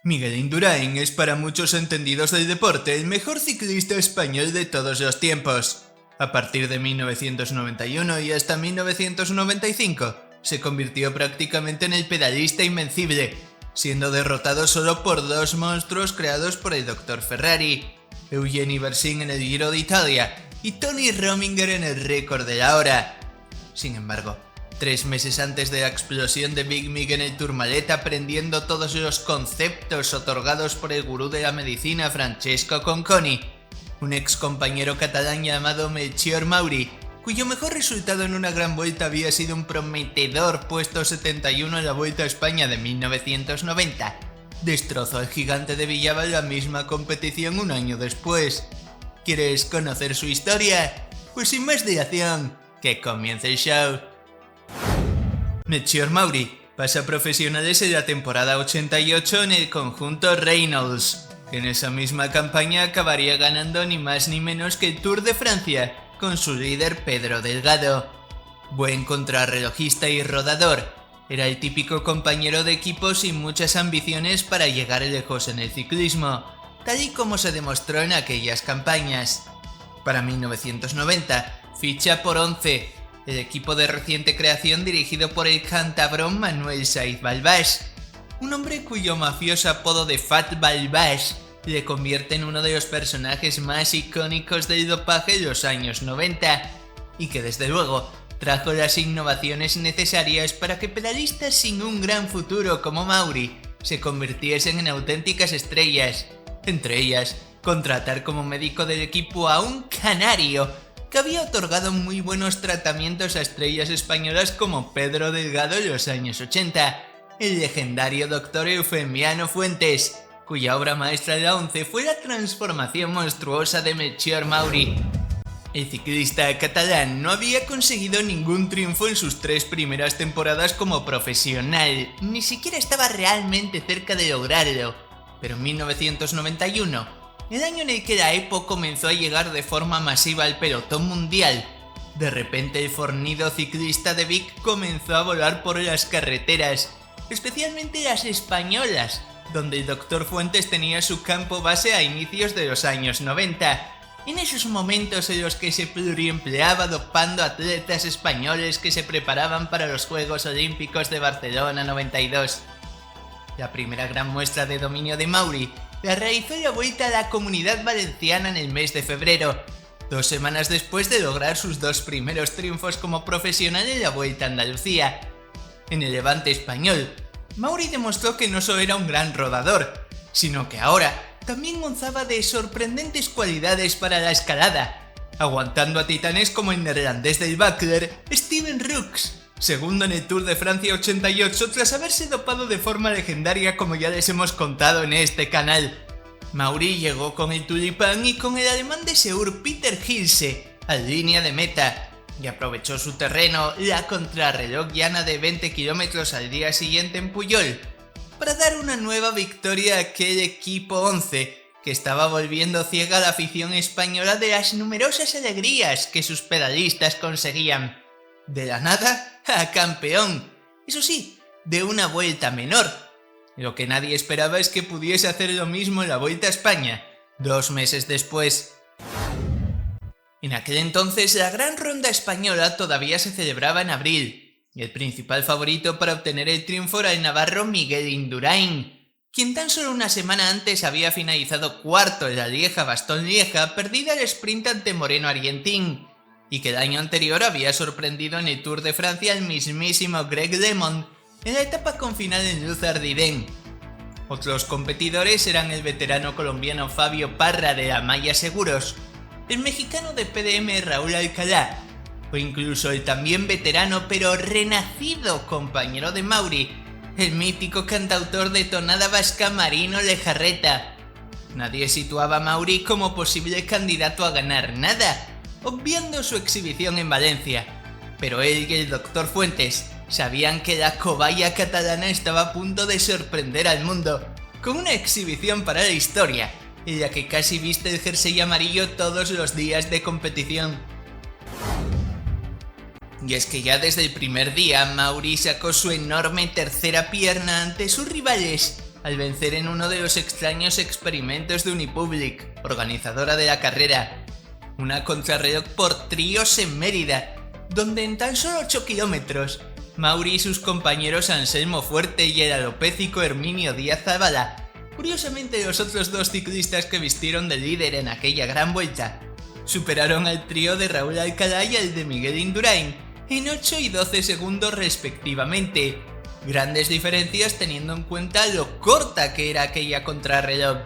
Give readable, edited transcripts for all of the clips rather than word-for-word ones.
Miguel Indurain es para muchos entendidos del deporte el mejor ciclista español de todos los tiempos. A partir de 1991 y hasta 1995, se convirtió prácticamente en el pedalista invencible, siendo derrotado solo por dos monstruos creados por el Dr. Ferrari, Eugeni Bersin en el Giro de Italia y Tony Rominger en el récord de la hora. Sin embargo, 3 meses antes de la explosión de Big Mig en el Tourmalet, aprendiendo todos los conceptos otorgados por el gurú de la medicina Francesco Conconi, un ex compañero catalán llamado Melchior Mauri, cuyo mejor resultado en una gran vuelta había sido un prometedor puesto 71 en la Vuelta a España de 1990, destrozó al gigante de Villaba en la misma competición un año después. ¿Quieres conocer su historia? Pues sin más dilación, que comience el show. Melchior Mauri pasa a profesionales en la temporada 88 en el conjunto Reynolds, que en esa misma campaña acabaría ganando ni más ni menos que el Tour de Francia con su líder Pedro Delgado. Buen contrarrelojista y rodador, era el típico compañero de equipo sin muchas ambiciones para llegar lejos en el ciclismo, tal y como se demostró en aquellas campañas. Para 1990 ficha por Once, el equipo de reciente creación dirigido por el cántabro Manuel Saiz Balbás, un hombre cuyo mafioso apodo de Fat Balbás le convierte en uno de los personajes más icónicos del dopaje de los años 90, y que desde luego trajo las innovaciones necesarias para que pedalistas sin un gran futuro como Mauri se convirtiesen en auténticas estrellas, entre ellas contratar como médico del equipo a un canario que había otorgado muy buenos tratamientos a estrellas españolas como Pedro Delgado en los años 80, el legendario doctor Eufemiano Fuentes, cuya obra maestra de la Once fue la transformación monstruosa de Melchior Mauri. El ciclista catalán no había conseguido ningún triunfo en sus 3 primeras temporadas como profesional, ni siquiera estaba realmente cerca de lograrlo, pero en 1991, el año en el que la EPO comenzó a llegar de forma masiva al pelotón mundial, de repente el fornido ciclista de Vic comenzó a volar por las carreteras, especialmente las españolas, donde el Dr. Fuentes tenía su campo base a inicios de los años 90, en esos momentos en los que se pluriempleaba dopando atletas españoles que se preparaban para los Juegos Olímpicos de Barcelona 92. La primera gran muestra de dominio de Mauri la realizó la Vuelta a la Comunidad Valenciana en el mes de febrero, 2 semanas después de lograr sus 2 primeros triunfos como profesional en la Vuelta a Andalucía. En el Levante español, Mauri demostró que no solo era un gran rodador, sino que ahora también gozaba de sorprendentes cualidades para la escalada, aguantando a titanes como el neerlandés del Buckler, Steven Rooks, segundo en el Tour de Francia 88 tras haberse dopado de forma legendaria como ya les hemos contado en este canal. Mauri llegó con el Tulipán y con el alemán de Seur Peter Hilse a línea de meta, y aprovechó su terreno, la contrarreloj llana de 20 km al día siguiente en Pujol, para dar una nueva victoria a aquel equipo 11 que estaba volviendo ciega a la afición española de las numerosas alegrías que sus pedalistas conseguían. De la nada a campeón, eso sí, de una vuelta menor. Lo que nadie esperaba es que pudiese hacer lo mismo en la Vuelta a España, 2 meses después. En aquel entonces la Gran Ronda Española todavía se celebraba en abril, y el principal favorito para obtener el triunfo era el navarro Miguel Indurain, quien tan solo una semana antes había finalizado cuarto en la Lieja-Bastogne-Lieja, perdida el sprint ante Moreno Argentín, y que el año anterior había sorprendido en el Tour de Francia al mismísimo Greg LeMond en la etapa con final en Luzardiden. Otros competidores eran el veterano colombiano Fabio Parra de Amaya Seguros, el mexicano de PDM Raúl Alcalá, o incluso el también veterano pero renacido compañero de Mauri, el mítico cantautor de tonada vasca Marino Lejarreta. Nadie situaba a Mauri como posible candidato a ganar nada, obviando su exhibición en Valencia, pero él y el Dr. Fuentes sabían que la cobaya catalana estaba a punto de sorprender al mundo, con una exhibición para la historia, en la que casi viste el jersey amarillo todos los días de competición. Y es que ya desde el primer día Mauri sacó su enorme tercera pierna ante sus rivales al vencer en uno de los extraños experimentos de Unipublic, organizadora de la carrera, una contrarreloj por tríos en Mérida, donde en tan solo 8 kilómetros, Mauri y sus compañeros Anselmo Fuerte y el alopécico Herminio Díaz Zabala, curiosamente los otros dos ciclistas que vistieron de líder en aquella gran vuelta, superaron al trío de Raúl Alcalá y al de Miguel Indurain en 8 y 12 segundos respectivamente. Grandes diferencias teniendo en cuenta lo corta que era aquella contrarreloj.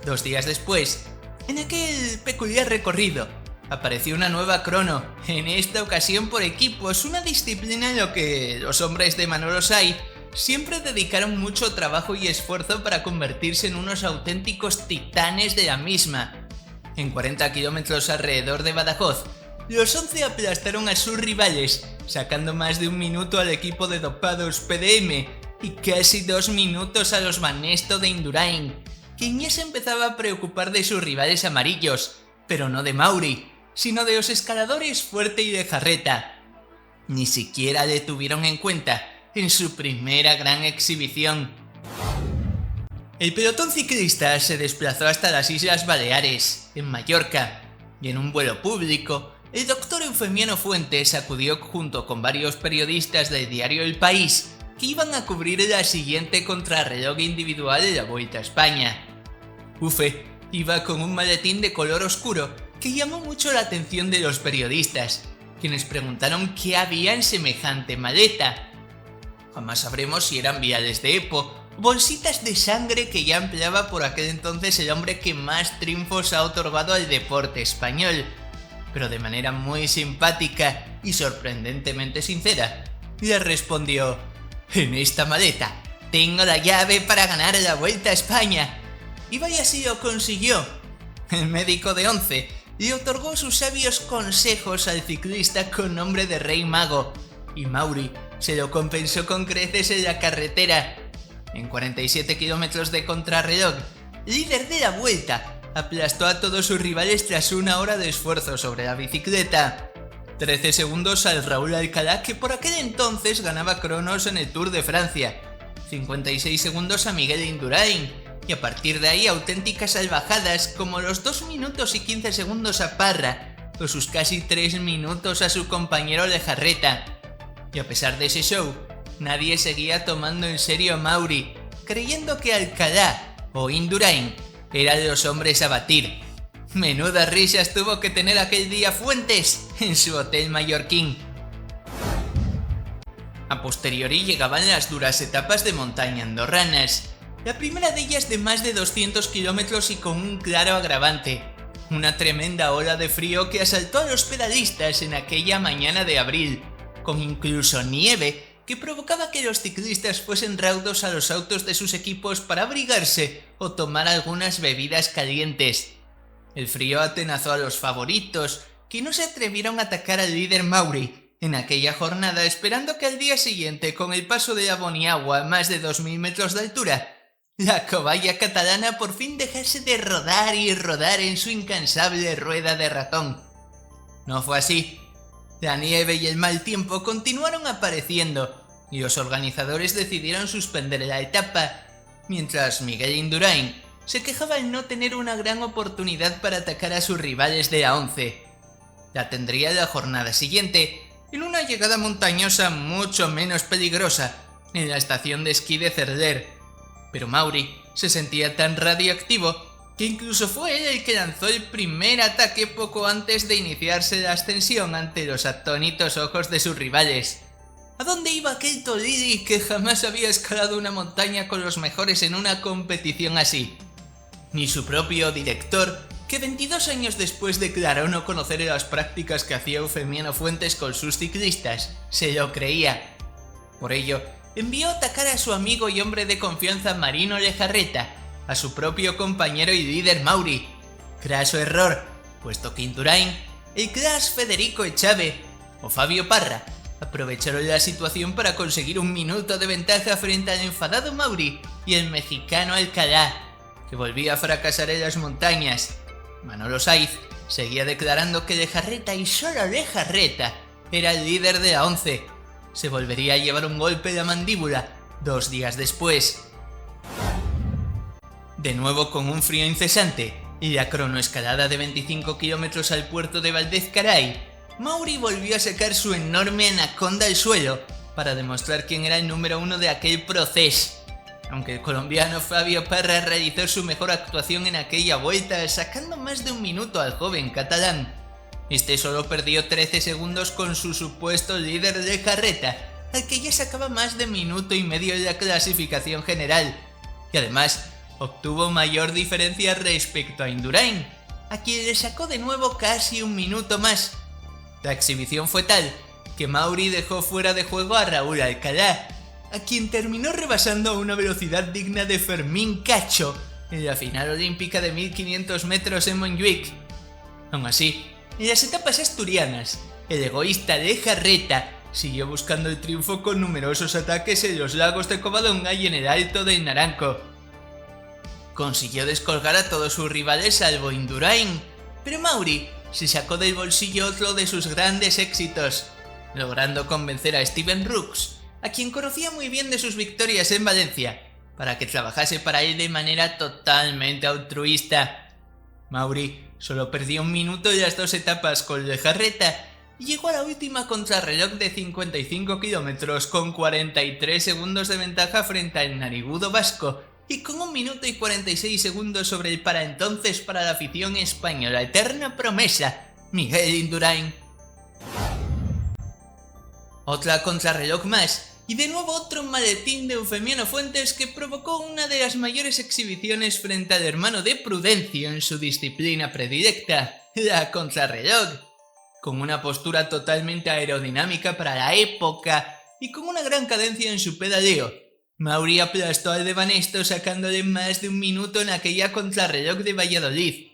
2 días después, en aquel peculiar recorrido, apareció una nueva crono, en esta ocasión por equipos, una disciplina en la que los hombres de Manolo Saiz siempre dedicaron mucho trabajo y esfuerzo para convertirse en unos auténticos titanes de la misma. En 40 kilómetros alrededor de Badajoz, los 11 aplastaron a sus rivales, sacando más de 1 minuto al equipo de dopados PDM y casi 2 minutos a los Banesto de Indurain, quien ya se empezaba a preocupar de sus rivales amarillos, pero no de Mauri, sino de los escaladores Fuerte y Lejarreta. Ni siquiera le tuvieron en cuenta en su primera gran exhibición. El pelotón ciclista se desplazó hasta las Islas Baleares, en Mallorca, y en un vuelo público, el doctor Eufemiano Fuentes acudió junto con varios periodistas del diario El País que iban a cubrir la siguiente contrarreloj individual de la Vuelta a España. Ufe iba con un maletín de color oscuro que llamó mucho la atención de los periodistas, quienes preguntaron qué había en semejante maleta. Jamás sabremos si eran viales de EPO, bolsitas de sangre que ya empleaba por aquel entonces el hombre que más triunfos ha otorgado al deporte español, pero de manera muy simpática y sorprendentemente sincera, le respondió: «En esta maleta tengo la llave para ganar la Vuelta a España». Y vaya si lo consiguió. El médico de 11 le otorgó sus sabios consejos al ciclista con nombre de Rey Mago, y Mauri se lo compensó con creces en la carretera. En 47 kilómetros de contrarreloj, líder de la vuelta, aplastó a todos sus rivales tras 1 hora de esfuerzo sobre la bicicleta. 13 segundos al Raúl Alcalá, que por aquel entonces ganaba cronos en el Tour de Francia. 56 segundos a Miguel Indurain. Y a partir de ahí auténticas salvajadas como los 2 minutos y 15 segundos a Parra o sus casi 3 minutos a su compañero Lejarreta. Y a pesar de ese show, nadie seguía tomando en serio a Mauri, creyendo que Alcalá o Indurain eran los hombres a batir. Menudas risas tuvo que tener aquel día Fuentes en su hotel mallorquín. A posteriori llegaban las duras etapas de montaña andorranas. La primera de ellas de más de 200 kilómetros y con un claro agravante: una tremenda ola de frío que asaltó a los pedalistas en aquella mañana de abril, con incluso nieve que provocaba que los ciclistas fuesen raudos a los autos de sus equipos para abrigarse o tomar algunas bebidas calientes. El frío atenazó a los favoritos, que no se atrevieron a atacar al líder Mauri en aquella jornada, esperando que al día siguiente, con el paso de la Boniagua a más de 2000 metros de altura, la cobaya catalana por fin dejase de rodar y rodar en su incansable rueda de ratón. No fue así. La nieve y el mal tiempo continuaron apareciendo y los organizadores decidieron suspender la etapa, mientras Miguel Indurain se quejaba al no tener una gran oportunidad para atacar a sus rivales de la 11. La tendría la jornada siguiente, en una llegada montañosa mucho menos peligrosa, en la estación de esquí de Cerler. Pero Mauri se sentía tan radioactivo que incluso fue él el que lanzó el primer ataque poco antes de iniciarse la ascensión ante los atónitos ojos de sus rivales. ¿A dónde iba aquel Tolili que jamás había escalado una montaña con los mejores en una competición así? Ni su propio director, que 22 años después declaró no conocer las prácticas que hacía Eufemiano Fuentes con sus ciclistas, se lo creía. Por ello, envió a atacar a su amigo y hombre de confianza Marino Lejarreta, a su propio compañero y líder Mauri. Craso error, puesto que Indurain, el crash Federico Echave o Fabio Parra aprovecharon la situación para conseguir 1 minuto de ventaja frente al enfadado Mauri y el mexicano Alcalá, que volvía a fracasar en las montañas. Manolo Saiz seguía declarando que Lejarreta y solo Lejarreta era el líder de la 11. Se volvería a llevar un golpe de la mandíbula 2 días después. De nuevo con un frío incesante y la cronoescalada de 25 kilómetros al puerto de Valdezcaray, Mauri volvió a sacar su enorme anaconda al suelo para demostrar quién era el número uno de aquel proceso. Aunque el colombiano Fabio Parra realizó su mejor actuación en aquella vuelta, sacando más de un minuto al joven catalán. Este solo perdió 13 segundos con su supuesto líder de carreta, al que ya sacaba más de minuto y medio en la clasificación general, y además obtuvo mayor diferencia respecto a Indurain, a quien le sacó de nuevo casi un minuto más. La exhibición fue tal que Mauri dejó fuera de juego a Raúl Alcalá, a quien terminó rebasando a una velocidad digna de Fermín Cacho en la final olímpica de 1500 metros en Montjuic. Aún así, en las etapas asturianas, el egoísta de Jarreta siguió buscando el triunfo con numerosos ataques en los lagos de Covadonga y en el Alto del Naranco. Consiguió descolgar a todos sus rivales salvo Indurain, pero Mauri se sacó del bolsillo otro de sus grandes éxitos, logrando convencer a Steven Rooks, a quien conocía muy bien de sus victorias en Valencia, para que trabajase para él de manera totalmente altruista. Mauri solo perdió un minuto en las dos etapas con Lejarreta y llegó a la última contrarreloj de 55 kilómetros con 43 segundos de ventaja frente al narigudo vasco y con 1 minuto y 46 segundos sobre el para entonces para la afición española eterna promesa, Miguel Indurain. Otra contrarreloj más, y de nuevo otro maletín de Eufemiano Fuentes que provocó una de las mayores exhibiciones frente al hermano de Prudencio en su disciplina predilecta, la contrarreloj. Con una postura totalmente aerodinámica para la época y con una gran cadencia en su pedaleo, Mauri aplastó al de Banesto sacándole más de 1 minuto en aquella contrarreloj de Valladolid,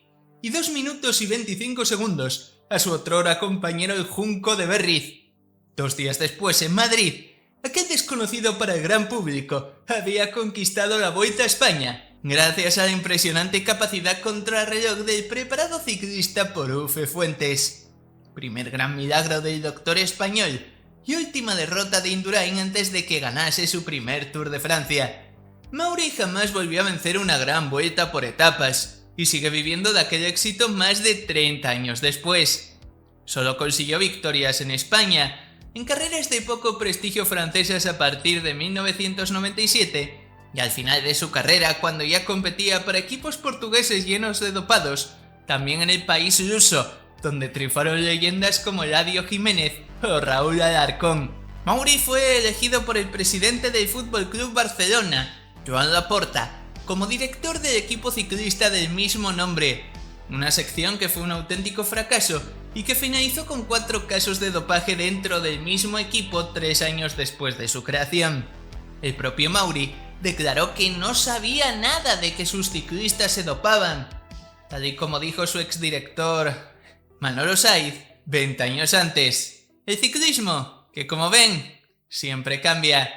y 2 minutos y 25 segundos a su otrora compañero el Junco de Berriz. 2 días después, en Madrid, aquel desconocido para el gran público había conquistado la Vuelta a España, gracias a la impresionante capacidad contrarreloj del preparado ciclista por Ufe Fuentes. Primer gran milagro del doctor español y última derrota de Indurain antes de que ganase su primer Tour de Francia. Mauri jamás volvió a vencer una gran vuelta por etapas y sigue viviendo de aquel éxito más de 30 años después. Solo consiguió victorias en España, en carreras de poco prestigio francesas a partir de 1997, y al final de su carrera, cuando ya competía para equipos portugueses llenos de dopados, también en el país luso, donde triunfaron leyendas como Eladio Jiménez o Raúl Alarcón. Mauri fue elegido por el presidente del Fútbol Club Barcelona, Joan Laporta, como director del equipo ciclista del mismo nombre, una sección que fue un auténtico fracaso y que finalizó con 4 casos de dopaje dentro del mismo equipo 3 años después de su creación. El propio Mauri declaró que no sabía nada de que sus ciclistas se dopaban, tal y como dijo su exdirector Manolo Saiz 20 años antes. El ciclismo, que como ven, siempre cambia.